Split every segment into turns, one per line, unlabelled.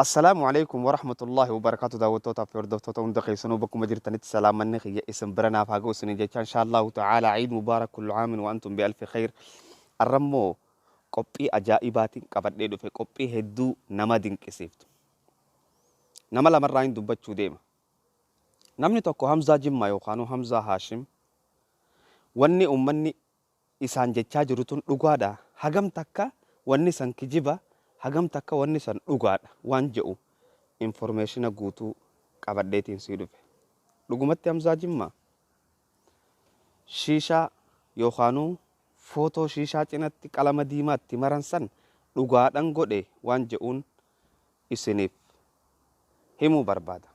السلام عليكم ورحمة الله وبركاته دعوتوتا في وردوتوتا وندقي سنوبكم مجرتني السلام منك يا اسم برنا فاقو سنجيك إن شاء الله تعالى عيد مبارك كل عام وأنتم بألف خير الرمو قبي أجائبات قبل ديدو في قبي هدو نما دين كسيفت نما لمن راين دبتشو ديما نمني توكو همزة جمع يوخانو همزة هاشم واني أمني إسان جيتشا جروتون لغادا هجم تكا واني سان كجيبا هجم تكا واني سان لغادا وانجئو information guutuu qabadheetiin sii dhufe dhugumatti hamzaa jimmaa shiishaa yookaanuu footoo shiishaa cinatti qalama diimaatti maransan dhugaadhaan godhe waan je'uun isiniif himuu barbaada.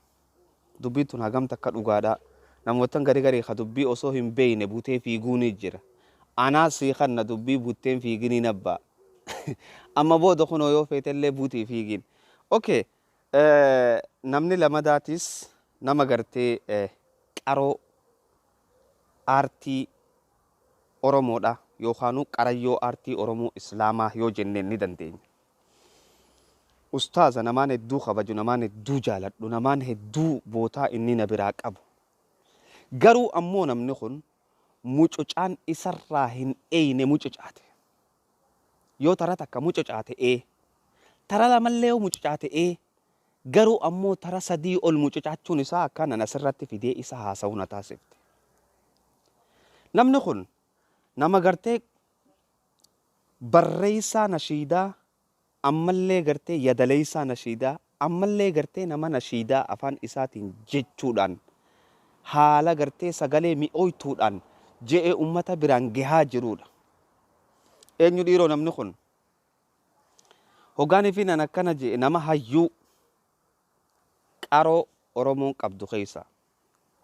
Dubbii tun hagam takka dhugaadhaa namoota garii ka dubbii osoo hin beeyne butee fiiguu ni jira. Anaa sii kanna dubbii butteen fiigini nabbaa amma booda kunoo yoo feetellee butii fiigin. Okay. Namni lamadaatis nama gartee qaroo aartii Oromoodha yookaanuu qarayyoo aartii Oromoo Islaamaa yoo jenneen ni dandeenya. Ustaaza namaan hedduu kabaju, namaan hedduu jaaladhu, namaan hedduu bootaa inni na biraa qabu. Garuu ammoo namni kun mucucaan isarraa hin eeyne mucucaate. Yoo tara takka mucucaate tara lamallee yoo mucucaate garuu ammoo tara sadii ol mucucaachuun isaa akkana asirratti fidee isa haasa'uu na taasifte. Namni kun nama gartee barreessaa nashiidaa ammallee gartee yadaleessaa nashiidaa ammallee gartee nama nashiidaa afaan isaatiin jechuudhaan haala gartee sagalee mi'ooytuudhaan je'ee ummata biraan gahaa jiruudha. Eenyu dhiiroo namni kun hoggaanii fi nan akkana je'e nama hayyuu qaroo Oromoon qabdu keessa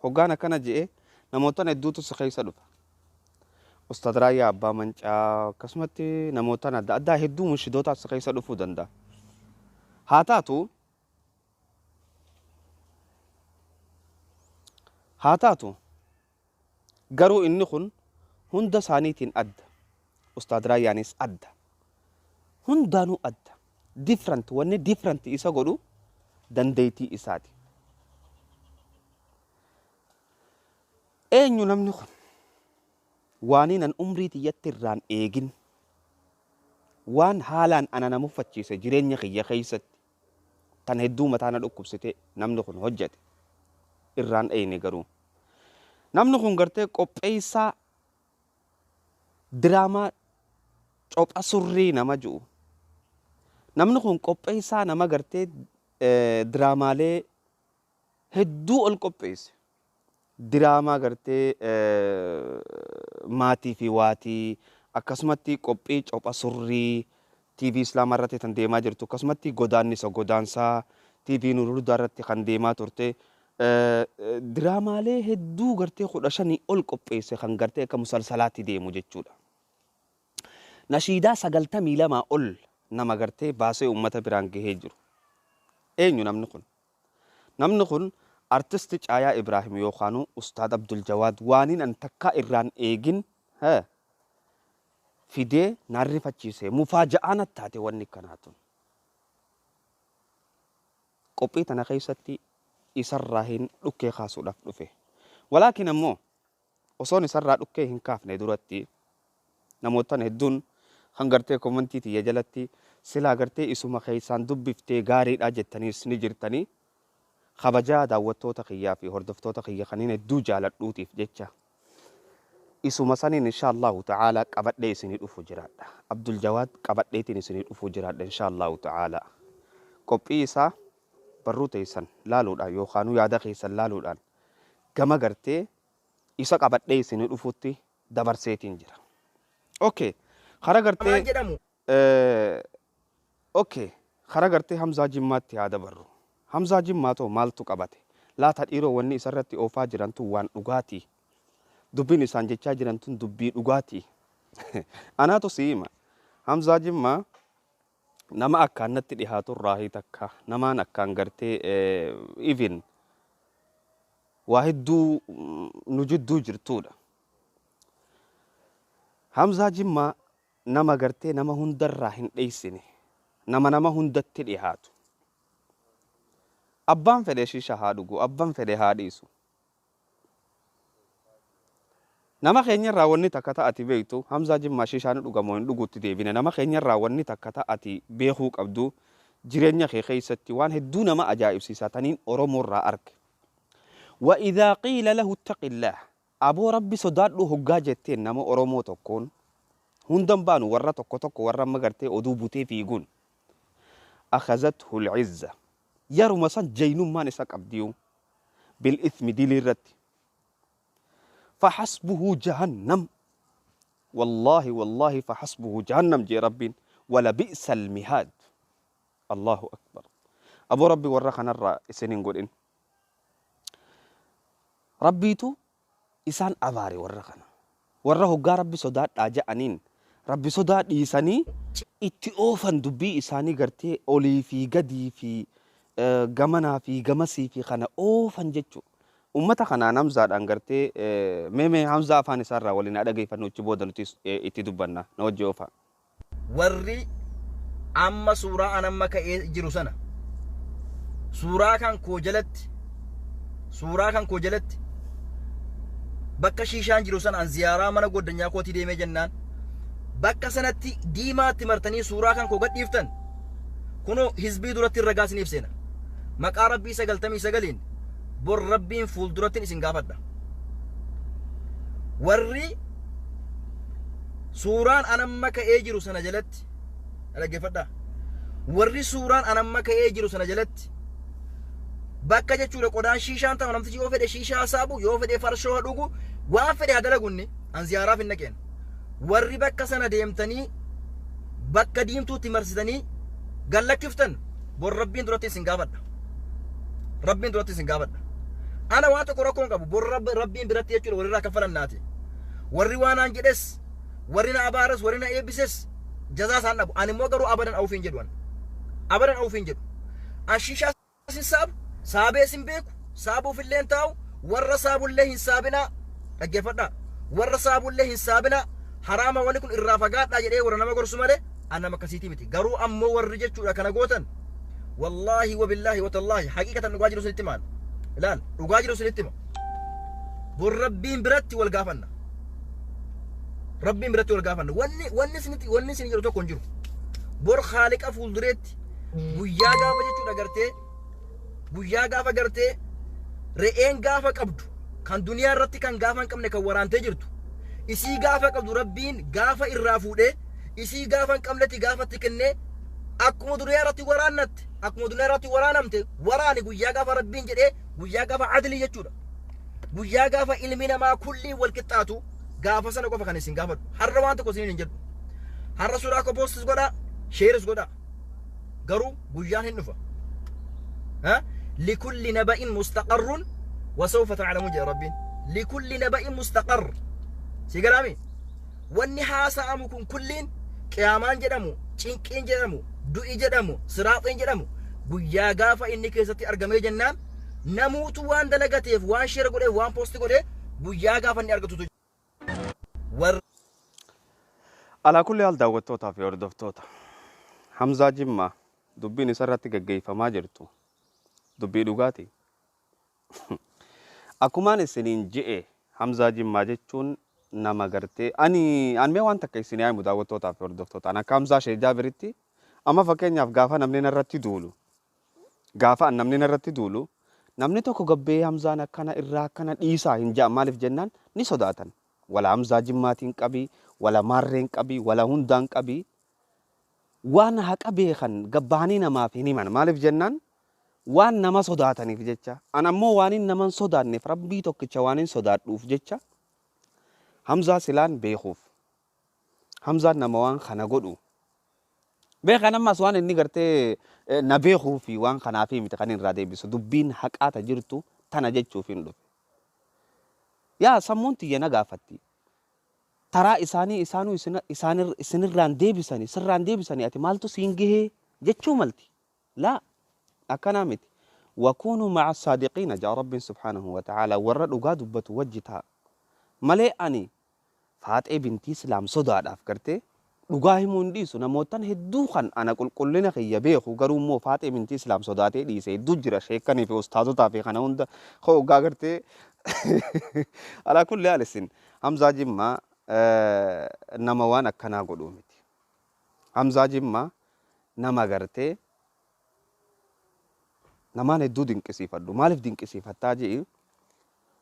hoggaan akkana je'e namoota hedduutu si keessa dhufa. Ustaad Raayyaa Abbaa Mancaa akkasumatti namoota adda addaa hedduu munshidoota si keessa dhufuu danda'a. Haa taatu garuu inni kun hunda isaaniitiin adda. Ustaad Raayyaanis adda. Hundaanuu adda. Different wanni different isa godhu dandeettii isaati. Eenyu namni kun waan nan umrii tiyyatti irraan eegin waan haalaan ana nama uffachiise jireenya kiyya keessatti tan hedduu mataa na dhukkubsite namni kun hojjete irraan eeyne garuu namni kun gartee qopheessaa diraamaa copha surrii nama ji'u namni kun qopheessaa nama gartee diraamaalee hedduu ol qopheesse. Diraamaa gartee maatii fi waatii akkasumatti qophii copha surrii TV Islaamaa irratti kan deemaa jirtu akkasumatti godaansaa TV Nuruldaa irratti kan deemaa turte diraamaalee hedduu gartee 15 ol qopheesse kan gartee akka musalsalaatti deemu jechuudha. Nashiidaa 92 ol nama gartee baasee ummata biraan gahee jiru. Eenyu namni kun? Namni kun artisti Caayaa Ibraahim yookaanuu Ustaad Abdul Jawaad waaniin an takkaa irraan eegin fidee naarrifachiise mufaaja'aan taate wanni kanaatun. Qophii tana keessatti isarraa hin dhukkee kaasuudhaaf dhufe. Walaakin ammoo osoon isarraa dhukkee hin kaafne duratti namootan hedduun kan gartee komantii tiyya jalatti silaa gartee isuma keessaan dubbiftee gaariidha jettaniis ni jirtanii kabajaa daawwattoota kiyyaa fi hordoftoota kiyya kaniin hedduu jaaladhuutiif jecha isuma saniin inshaallahu ta'aalaa qabadhee isinii dhufu jiraadha. Abdul Jawaad qabadheetiin isinii dhufu jiraadha inshaallahu ta'aalaa. Qophii isaa barruu teessan laaluudhaan yookaanuu yaada keessan laaluudhaan gama gartee isa qabadhee isinii dhufutti dabarseetiin jira. Okay. Kara gartee Hamzaa Jimmaatti haa dabarru. Hamzaa Jimmaatoo maaltu qabate? Laata dhiiroo wanni isarratti oofaa jirantu waan dhugaatii. Dubbiin isaan jechaa jirantu dubbii dhugaatii. Anaatu siima. Hamzaa Jimmaa nama akkaanatti dhihaatu raahii takka namaan akkaan gartee even waa hedduu nu jidduu jirtuudha. Hamzaa Jimmaa nama gartee nama hundarraa hin dheessine nama hundatti dhihaatu abbaan fedhe shisha haa dhugu abbaan fedhe haa dhiisu nama keenyarraa wanni takka ta'ati beektu Hamzaa Jimmaa shishaan dhugamoo hin dhugutti deebine nama keenyarraa wanni takka ta'ati beekuu qabdu jireenya kee keessatti waan hedduu nama ajaa'ibsiisaa taniin Oromoorraa arge. وإذا قيل له اتق الله أبو ربي صداد له هجاجتين نما أرمو تكون هندم بانو ورا تكو ورا مغرتي أدوبتي في يقول أخذته العزة يرو مسان جينو ما نساك أبديو بالإثم دي للرد فحسبه جهنم والله فحسبه جهنم جي ربي ولا بئس المهاد الله أكبر أبو ربي ورا خنرا سنين قول إن ربيتو إسان أباري ورا خنا ورا هجا ربي صداد أجا أنين ربي صداد إساني إتئوفن دبي إساني قرتي أولي في قدي في gamana fi gamasi fi kana oofan jechu ummata kana namzaad angartee meme Hamza afaan isaarraa waliin dhaggeeffannu achi booda nuti itti dubbanna na wajji oofa
warri amma suuraa anamma ka'ee jiru sana suuraa kan koo jalatti bakka shiishaan jiru sana an ziyaaraa mana goddanyaa kootii deemee jennaan bakka sanatti diimaatti martanii suuraa kan koo gadhiiftan kuno hizbii duratti irra gaasiniif seena maqaa rabbii 99 bor rabbiin fuulduratti isin gaafadha warri suuraan anamma ka'ee jiru sana jalatti dhaggeeffadha warri suuraan anamma ka'ee jiru sana jalatti bakka jechuudha qodaan shiishaan ta'u namtichi yoo fedhe shiishaa saabu yoo fedhe farshoo dhugu waan fedhe hadalagunni an ziyaaraaf hin naqeen warri bakka sana deemtanii bakka diimtuutti marsitanii gallakkiftan bor rabbiin duratti isin gaafadha ana waan tokko rakkoon qabu bor rabbiin biratti jechuudha warrirraa kaffalannaati warri waan aan jedhes warri na abaares warri na eebbises jazaa isaan dhabu ani immoo garuu abadan awufiin jedhu an shiishaa sin saabu saabee sin beeku saabuufillee taa'u warra saabullee hin saabinaa dhaggeeffadhaa warra saabullee hin saabinaa haraama wani kun irraa fagaadhaa jedhee warra nama gorsu malee an nama akkasiitii miti garuu ammoo warri jechuudha kana gootan wallaahi wabillaahi watallaahi haqiiqatan dhugaa jiru sinitti maan ilaal dhugaa jiru sinitti ma bor rabbiin biratti wal gaafanna wanni isin jedhu tokko hin jiru bor khaaliqa fuuldureetti guyyaa gaafa gartee re'een gaafa qabdu kan duniyaa irratti kan gaafa hin qabne kan waraantee jirtu isii gaafa qabdu rabbiin gaafa irraa fuudhee isii gaafa hin qabnetti gaafatti kennee akkuma duniyaa irratti waraanamte waraani guyyaa gaafa rabbiin jedhee guyyaa gaafa adlii jechuudha guyyaa gaafa ilmi namaa kulli wal qixxaatu gaafa sana qofa kan isin gaafadhu har'a waan tokko isin hin jedhu har'a suuraa ko poostis godha sheeris godha garuu guyyaan hin dhufa likulli naba'in mustaqarrun wasawfa ta'lamun jedha rabbiin likulli naba'in mustaqarr si galaami wanni haasa'amu kun kulliin qiyaamaan jedhamu cinqiin jedhamu du'i jedhamu siraaxiin jedhamu guyyaa gaafa inni keessatti argamee jennaan namuutu waan dalagateef waan sheera godheef waan poosti godhee guyyaa gaafa inni argatutu
alaa kulli haal daawwattootaa fi hordoftoota Hamzaa Jimmaa dubbiin isarratti gaggeeffamaa jirtu dubbii dhugaati akkumaan isiniin je'e Hamzaa Jimmaa jechuun nama gartee ani mee waan takka isin yaa'imu daawwattootaa fi hordoftoota ana akka Hamzaa Sheekh Jaabiritti amma fakkeenyaaf gaafa namni narratti duulu namni tokko gabbee Hamzaan akkana irraa akkana dhiisaa hin ja'an maaliif jennaan ni sodaatan wala Hamzaa Jimmaatiin qabii wala maarreen qabii wala hundaan qabii waan haqa beekan gabbaanii namaaf hin himan maaliif jennaan waan nama sodaataniif jecha an ammoo waan hin naman sodaanneef rabbii tokkicha waan hin sodaadhuuf jecha Hamzaa silaan beekuuf Hamzaan nama waan kana godhu beekan ammas waan inni gartee na beekuu fi waan kanaafi miti kan irraa deebisu dubbiin haqaata jirtu tana jechuuf hin dhufe yaa sammuun tiyya na gaafatti taraa isaanuu isinirraan deebisanii ati maaltu siin gahee jechuu malti laa akkanaa miti wakunuu maca saadiqiina jaa rabbiin subhaanahu wataaalaa warra dhugaa dubbatu wajji ta'a malee ani Faaxee bintii Islaam sodaadhaaf gartee dhugaa himuu hin dhiisu namootan hedduu kan ana qulqullina kiyya beeku garuu immoo faaxee mintii islaam sodaatee dhiise hedduu jira sheekanii fi ustaazotaa fi kana hunda hoggaa gartee alaa kulli haalisin Hamzaa Jimmaa nama waan akkanaa godhuu miti. Hamzaa Jimmaa nama gartee namaan hedduu dinqisiifadhu maaliif dinqisiifattaa jee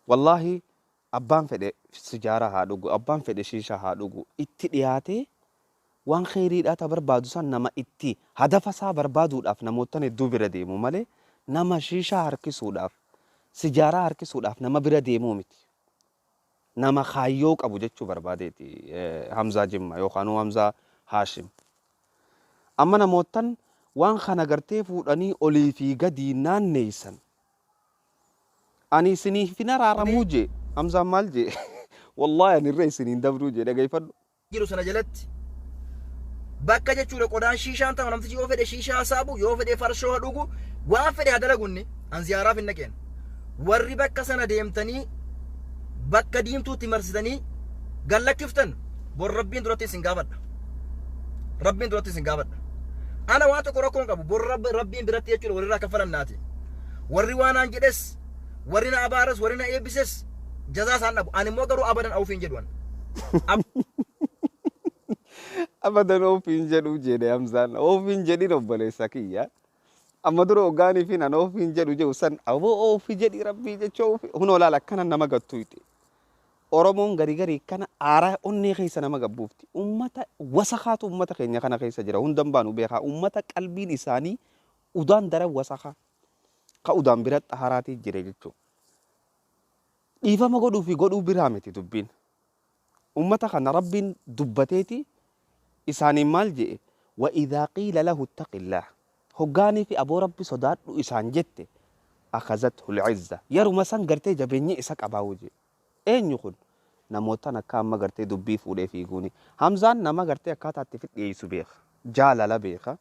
wallaahi abbaan fedhe sijaara haa dhugu abbaan fedhe shiisha haa dhugu itti dhiyaatee waan kheyriidhaa ta barbaadu san nama itti hadafa isaa barbaaduudhaaf namootan hedduu bira deemu malee nama shiishaa harkisuudhaaf sijaaraa harkisuudhaaf nama bira deemuu miti. Nama kaayyoo qabu jechuu barbaadeeti Hamzaa Jimmaa yookaan Hamzaa Haashim. Amma namootan waan kana gartee fuudhanii olii fi gadi naanneessan. Ani isiniif hin araaramuu jee Hamzaan maal jee wallaahi ani irra isiniin dabruu jee dhaggeeffadhu.
Jiru sana jalatti bakka jechuudha qodaan shiishaan ta'u namtichi yoo fedhe shiishaa saabu yoo fedhe farshoo dhugu waan fedhe haa dalagunni an ziyaaraaf hin dhaqeen. Warri bakka sana deemtanii bakka diimtuutti marsitanii gallakkiftan bor rabbiin duratti isin gaafadha. Rabbiin duratti isin gaafadha. Ana waan tokko rakkoon qabu bor rabbiin biratti jechuudha walirraa kaffalannaati. Warri waan aan jedhes warri na abaaras warri na eebbises jazaa isaan dhabu. Ani immoo garuu abadan ofiin jedhuan.
Abadan ofiin jedhuu jedhe Hamzaan ofiin jedhin obboleessa kiyya. Amma dura ogaanii fi nan ofiin jedhu jedhu san aboo ofii jedhi rabbii jechuu hun olaal akkana nama gattuuti. Oromoon garii kana aaraa onnee keessa nama gabbuufti. Ummata wasakaatu ummata keenya kana keessa jira hundan baanu beekaa ummata qalbiin isaanii udaan dara wasakaa ka udaan biratti haraatii jire jechuu. Dhiifama godhuu fi godhuu biraa miti dubbiin. Ummata kana rabbiin dubbateeti isaaniin maal jedhe wa idhaa qiila lahu ittaqillah. Hoggaanii fi aboo rabbi sodaadhu isaan jette akazathu al-izza yeruma san gartee jabeenyi isa qabaa'u jee eenyu kun namootan akka amma gartee dubbii fuudhee fiiguuni. Hamzaan nama gartee akkaataa itti dhiyeessu beeka jaalala beeka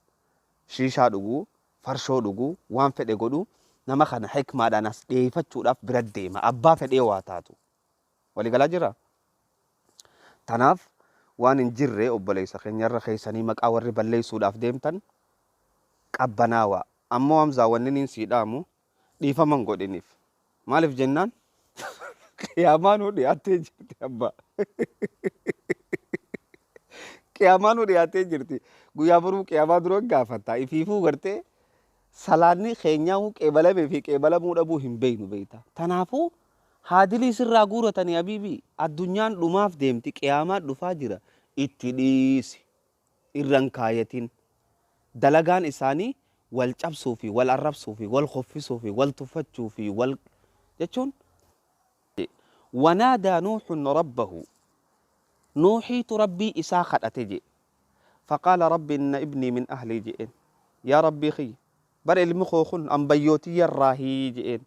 shiishaa dhuguu farshoo dhuguu waan fedhe godhuu nama kana hikmaadhaan as dhiyeeffachuudhaaf bira deema abbaa fedhee waa taatu waliigalaa jira. Tanaaf waan hin jirre obboleessa keenyarra keessanii maqaa warri balleessuudhaaf deemtan qabbanaawa ammoo Hamzaa wanni niin siidhaamu dhiifaman godhiniif maaliif jennaan qiyaamaa dhiyaattee jirti abbaa qiyaamaa dhiyaattee jirti guyyaa boruu qiyaamaa dura gaafatta ifiifuu gartee salaanni keenyaa qeebalamee fi qeebalamuu dhabuu hin beeynu beeyta. Tanaafuu haadilii sirraa guuratanii habiibii addunyaan dhumaaf deemti qiyaamaa dhufaa jira itti dhiisi irran kaayatiin. Dalagaan isaanii wal cabsuu fi wal arrabsuu fi wal qoffisuu fi wal tuffachuu fi wal jechuun wanaadaa nuuxun rabbahu nuuxiitu rabbii isaa kadhate je faqaala rabbi inna ibnii min ahlii je'een yaa rabbii kiyya bara ilmi koo kun ambayyootii yarraahii je'een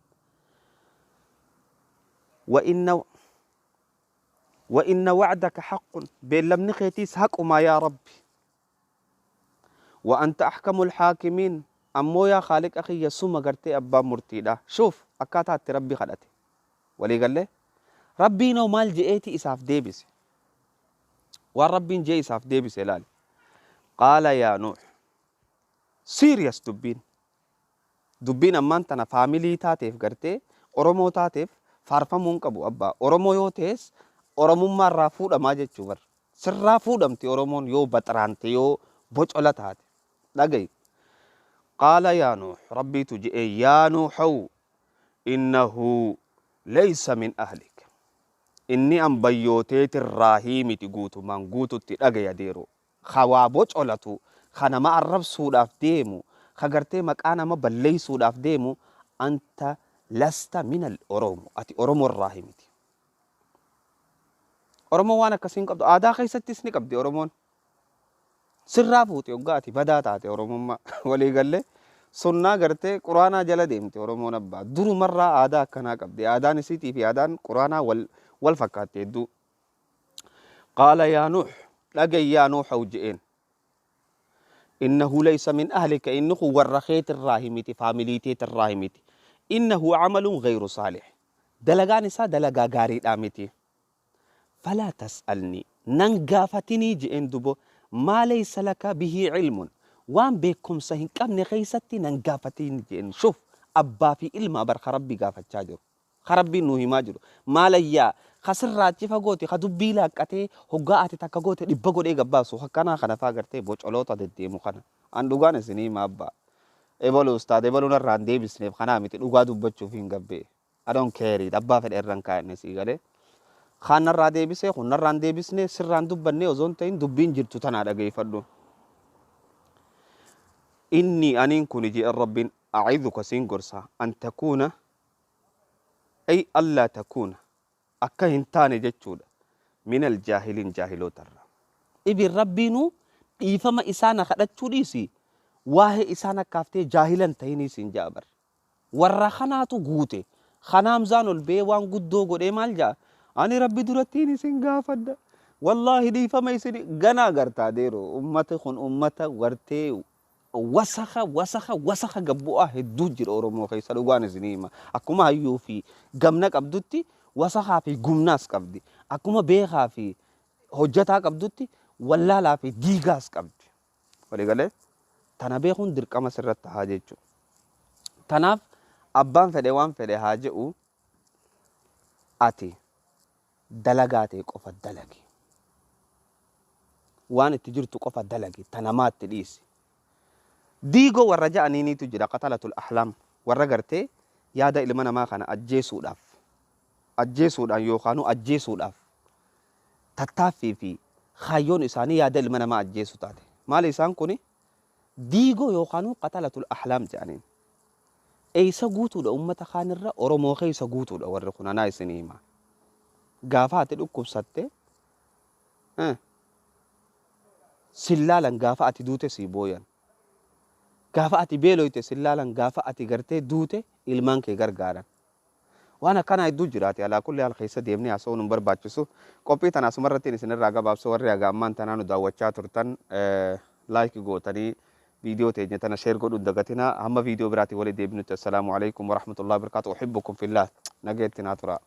وإن وعدك حق بلمني خيتيس حق ما يا ربي وأنت أحكم الحاكمين أمو يا خالق أخي يسوم قرتي أبا مرتيدا شوف أكاتات ربي خلاتي ولي قال له ربي نو مال جئتي إساف ديبس والربي جي إساف ديبس لالي قال يا نوح سيريس دبين أمان تنا فاميلي تاتيف قرتي أورمو تاتيف فارفمون قبو أبا أورمو يوتيس أورمو ما رافود أما جيتشو بر سر رافود أمتي أورمون يو بطرانتي يو بوچ أولا تاتي لقي قال يا نوح ربي تجئي يا نوح إنه ليس من أهلك إني أم بيوتيت الراهيم تقوتو من قوتو تلقى يديرو خوابوچ أولاتو خانا ما عرب سوداف ديمو خغرتي مكانا ما بلي سوداف ديمو أنت لست من الأورومو أتي أورومو الراهيم أورومو وانا كسين قبضو آدا خيسة تسني قبضي أورومون sirraa fuute hoggaati badaa taate oromummaa walii galle sunnaa gartee quraanaa jala deemte oromoon abbaa durumarraa aadaa akkanaa qabdi aadaan isiitii fi aadaan quraanaa wal fakkaatte hedduu qaala yaa nuux dhagay yaa nuuxa je'een innahu laysa min ahlika innahu warra keetirraa himiti faamiliiteetirraa himiti innahu camalun gayru saalix dalagaan isaa dalagaa gaariidhaa miti falaa tas'alnii nan gaafatinii je'een dubo ما ليس لك به علم وان بكم سهين كم نخيستي ننقافتين جين شوف أبا في علم بر خربي قافت شاجر خربي نوهي ماجر ما ليا خسر راتي فقوتي خدبي لك أتي هقاعتي تكاقوتي لبقود إيقا باسو حكنا خنا فاقرتي بوش علوطة دي مخنا عندوغان سني ما أبا إبالو أستاذ إبالو نران دي بسنيب خنا ميتي لغا دبتشو فين قبي I don't care it أبا في الإران كاين سيغالي خان نران دي بسي خون نران دي بسني سران دبني وزون تين دبين جرتو تنا دقاي فردو إني أنين كوني جي الرب أعيذك سينغرسا أن تكون أي ألا تكون أكا هنتاني جتشودا من الجاهلين جاهلو ترى إبي ربينو إيفما إسانا خدتشو ديسي واهي إسانا كافتي جاهلا تيني سنجابر ورا خناتو غوتي خنام زانو البي وان قدو قد مالجا أني ربي درتيني سنغافد والله دي فما يسيني غنا غرتا ديرو أمتا خون أمتا ورتي وسخ قبوها هدو جير أورومو خيسا لغوان زنيما أكما هيو في غمناك أبدوتي وسخا في غمناس قبدي أكما بيخا في حجتا قبدوتي ولا لا في ديغاس قبدي ولغالي تنا بيخون درقما سرت حاجيچو تناف أبان فدي وان فدي حاجئو آتي دلقاتي قفا دلقي وان تجرتو قفا دلقي تنمات تليسي ديغو ورجع نيني تجرى قتلة الأحلام ورقرتي يادا إلي منا ما خانا أجيسو دان يوخانو أجيسو داف تتافي في خايون إساني يادا إلي منا ما أجيسو تاتي مالي إسان كوني ديغو يوخانو قتلة الأحلام جانين أيسا قوتو دا أمة خان الرا أورمو خيسا قوتو دا ورقنا نايس نيما غافات الأكب ستة سلالا غافات دوتي سيبويا غافات بيلويتي سلالا غافات غرتي دوتي إلمان كي غرغارا وانا كان يدو جراتي على كل حال خيسا ديمني أسو نمبر باتشسو كوبي تناسو مرتين سنر راقا بابسو وريا غامان تنانو داوچا ترتن لايك غوتاني فيديو تيجي تنا شير قول دقتنا هم فيديو براتي ولي ديبنت السلام عليكم ورحمة الله وبركاته أحبكم في الله نجيتنا ترى